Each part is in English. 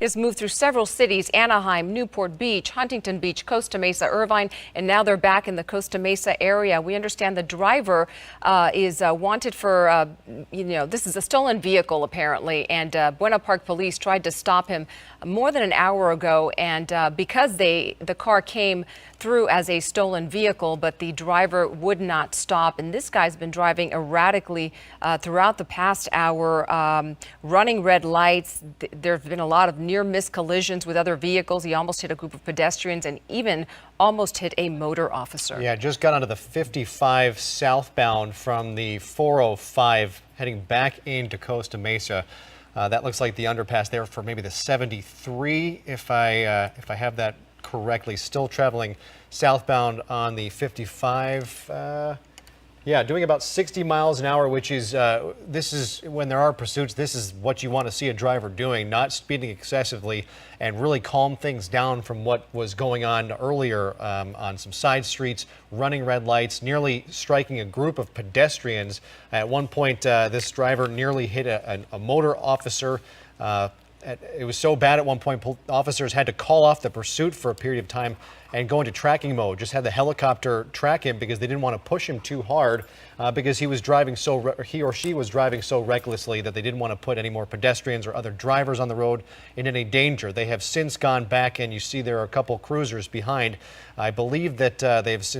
Has moved through several cities: Anaheim, Newport Beach, Huntington Beach, Costa Mesa, Irvine, and now they're back in the Costa Mesa area. We understand the driver is wanted for, this is a stolen vehicle apparently, and Buena Park police tried to stop him more than an hour ago, and because the car came through as a stolen vehicle, but the driver would not stop. And this guy's been driving erratically throughout the past hour, running red lights. There have been a lot of near-miss collisions with other vehicles. He almost hit a group of pedestrians and even almost hit a motor officer. Yeah, just got onto the 55 southbound from the 405 heading back into Costa Mesa. That looks like the underpass there for maybe the 73, if I have that correctly. Still traveling southbound on the 55. Yeah, doing about 60 miles an hour, which is, this is when there are pursuits, this is what you want to see a driver doing, not speeding excessively and really calm things down from what was going on earlier on some side streets, running red lights, nearly striking a group of pedestrians. At one point, this driver nearly hit a motor officer. It was so bad at one point, officers had to call off the pursuit for a period of time and go into tracking mode. Just had the helicopter track him because they didn't want to push him too hard because he or she was driving so recklessly that they didn't want to put any more pedestrians or other drivers on the road in any danger. They have since gone back, and you see there are a couple cruisers behind. I believe that this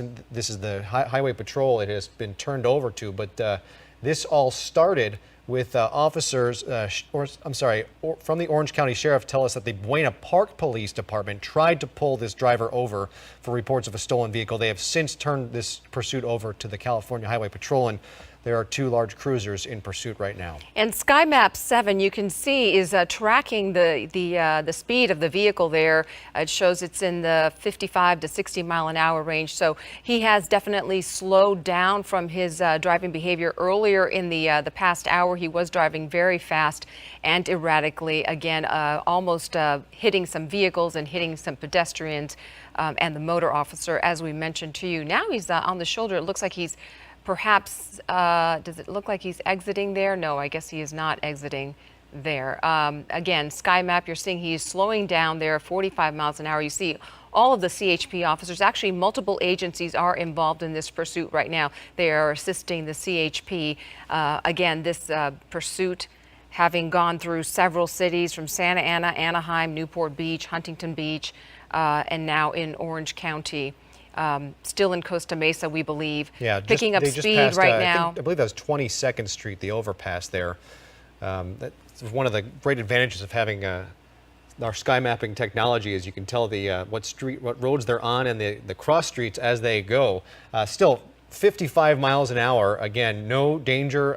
is the Highway Patrol it has been turned over to, but this all started with officers, from the Orange County Sheriff tell us that the Buena Park Police Department tried to pull this driver over for reports of a stolen vehicle. They have since turned this pursuit over to the California Highway Patrol, and there are two large cruisers in pursuit right now. And Sky Map 7, you can see, is tracking the speed of the vehicle there. It shows it's in the 55 to 60 mile an hour range. So he has definitely slowed down from his driving behavior earlier in the past hour. He was driving very fast and erratically, again, almost hitting some vehicles and hitting some pedestrians and the motor officer, as we mentioned to you. Now he's on the shoulder. It looks like he's perhaps, does it look like he's exiting there? No, I guess he is not exiting there. Again, Sky Map, you're seeing he's slowing down there, 45 miles an hour. You see all of the CHP officers, actually multiple agencies are involved in this pursuit right now. They are assisting the CHP. Again, this pursuit having gone through several cities from Santa Ana, Anaheim, Newport Beach, Huntington Beach, and now in Orange County. Still in Costa Mesa, we believe. Yeah, picking up speed passed, right now. I believe that was 22nd Street, the overpass there. That's one of the great advantages of having our sky mapping technology, is you can tell what roads they're on and the cross streets as they go. Still 55 miles an hour. Again, no danger.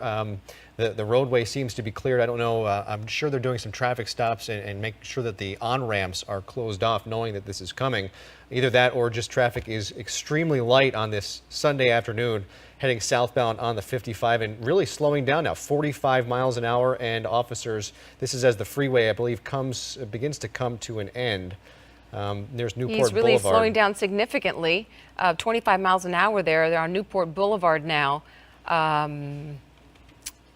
The roadway seems to be cleared. I don't know. I'm sure they're doing some traffic stops and making sure that the on-ramps are closed off, knowing that this is coming. Either that or just traffic is extremely light on this Sunday afternoon, heading southbound on the 55 and really slowing down now, 45 miles an hour. And officers, this is as the freeway, I believe, begins to come to an end. There's Newport Boulevard. He's really slowing down significantly. 25 miles an hour there. They're on Newport Boulevard now.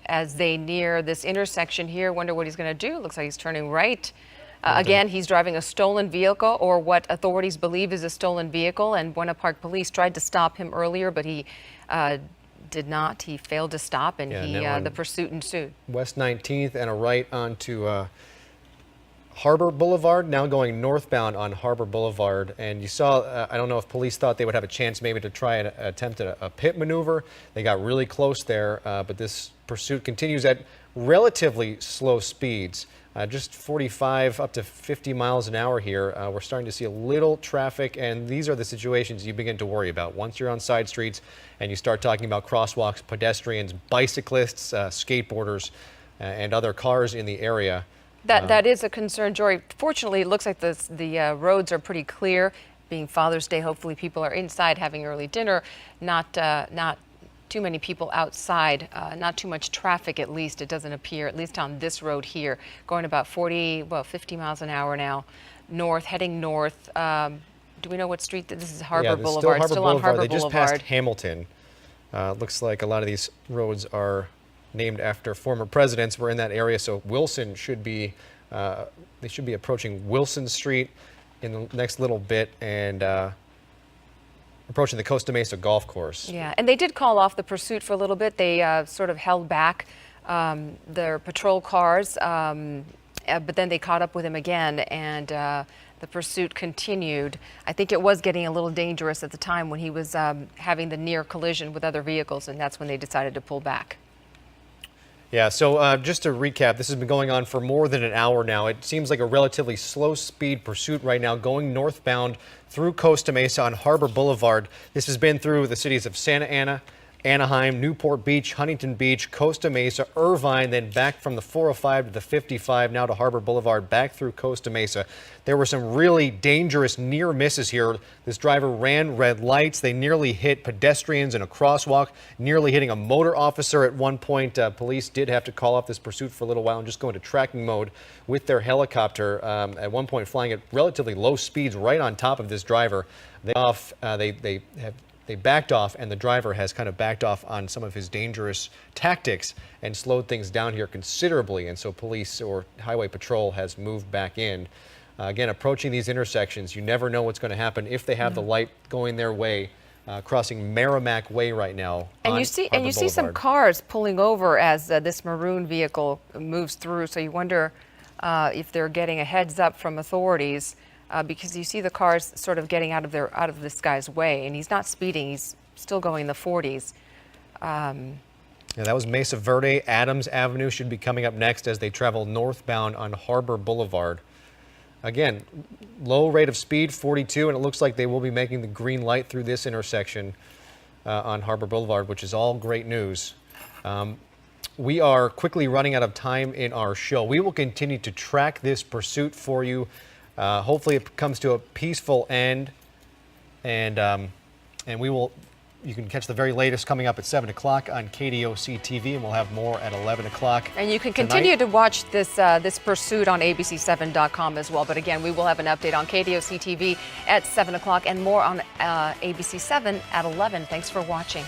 As they near this intersection here, wonder what he's going to do. Looks like he's turning right. Again, he's driving a stolen vehicle, or what authorities believe is a stolen vehicle, and Buena Park Police tried to stop him earlier, but he did not. He failed to stop, and the pursuit ensued. West 19th and a right onto Harbor Boulevard, now going northbound on Harbor Boulevard. And you saw, I don't know if police thought they would have a chance maybe to try and attempt a pit maneuver. They got really close there, but this pursuit continues at relatively slow speeds. Just 45 up to 50 miles an hour here. We're starting to see a little traffic, and these are the situations you begin to worry about once you're on side streets and you start talking about crosswalks, pedestrians, bicyclists, skateboarders, and other cars in the area. That is a concern, Jory. Fortunately, it looks like the roads are pretty clear. Being Father's Day, hopefully people are inside having early dinner. Not too many people outside, not too much traffic, at least it doesn't appear, at least on this road here, going about 50 miles an hour now, heading north. Do we know what street this is? Harbor Boulevard. Still on Harbor Boulevard. They just passed Hamilton. Looks like a lot of these roads are named after former presidents. We're in that area, so Wilson should be They should be approaching Wilson Street in the next little bit and approaching the Costa Mesa golf course. Yeah, and they did call off the pursuit for a little bit. They sort of held back their patrol cars, but then they caught up with him again, and the pursuit continued. I think it was getting a little dangerous at the time when he was having the near collision with other vehicles, and that's when they decided to pull back. Yeah, so just to recap, this has been going on for more than an hour now. It seems like a relatively slow speed pursuit right now going northbound through Costa Mesa on Harbor Boulevard. This has been through the cities of Santa Ana, Anaheim, Newport Beach, Huntington Beach, Costa Mesa, Irvine, then back from the 405 to the 55, now to Harbor Boulevard, back through Costa Mesa. There were some really dangerous near misses here. This driver ran red lights. They nearly hit pedestrians in a crosswalk, nearly hitting a motor officer at one point. Police did have to call off this pursuit for a little while and just go into tracking mode with their helicopter, at one point flying at relatively low speeds right on top of this driver. They backed off, and the driver has kind of backed off on some of his dangerous tactics and slowed things down here considerably. And so police or highway patrol has moved back in. Again, approaching these intersections, you never know what's going to happen if they have the light going their way, crossing Merrimack Way right now. And you see some cars pulling over as this maroon vehicle moves through. So you wonder if they're getting a heads up from authorities. Because you see the cars sort of getting out of this guy's way, and he's not speeding; he's still going the 40s. Yeah, that was Mesa Verde. Adams Avenue should be coming up next as they travel northbound on Harbor Boulevard. Again, low rate of speed, 42, and it looks like they will be making the green light through this intersection on Harbor Boulevard, which is all great news. We are quickly running out of time in our show. We will continue to track this pursuit for you. Hopefully it comes to a peaceful end, and you can catch the very latest coming up at 7 o'clock on KDOC TV, and we'll have more at 11 o'clock. And you can continue to watch this pursuit on abc7.com as well. But again, we will have an update on KDOC TV at 7 o'clock and more on ABC7 at 11. Thanks for watching.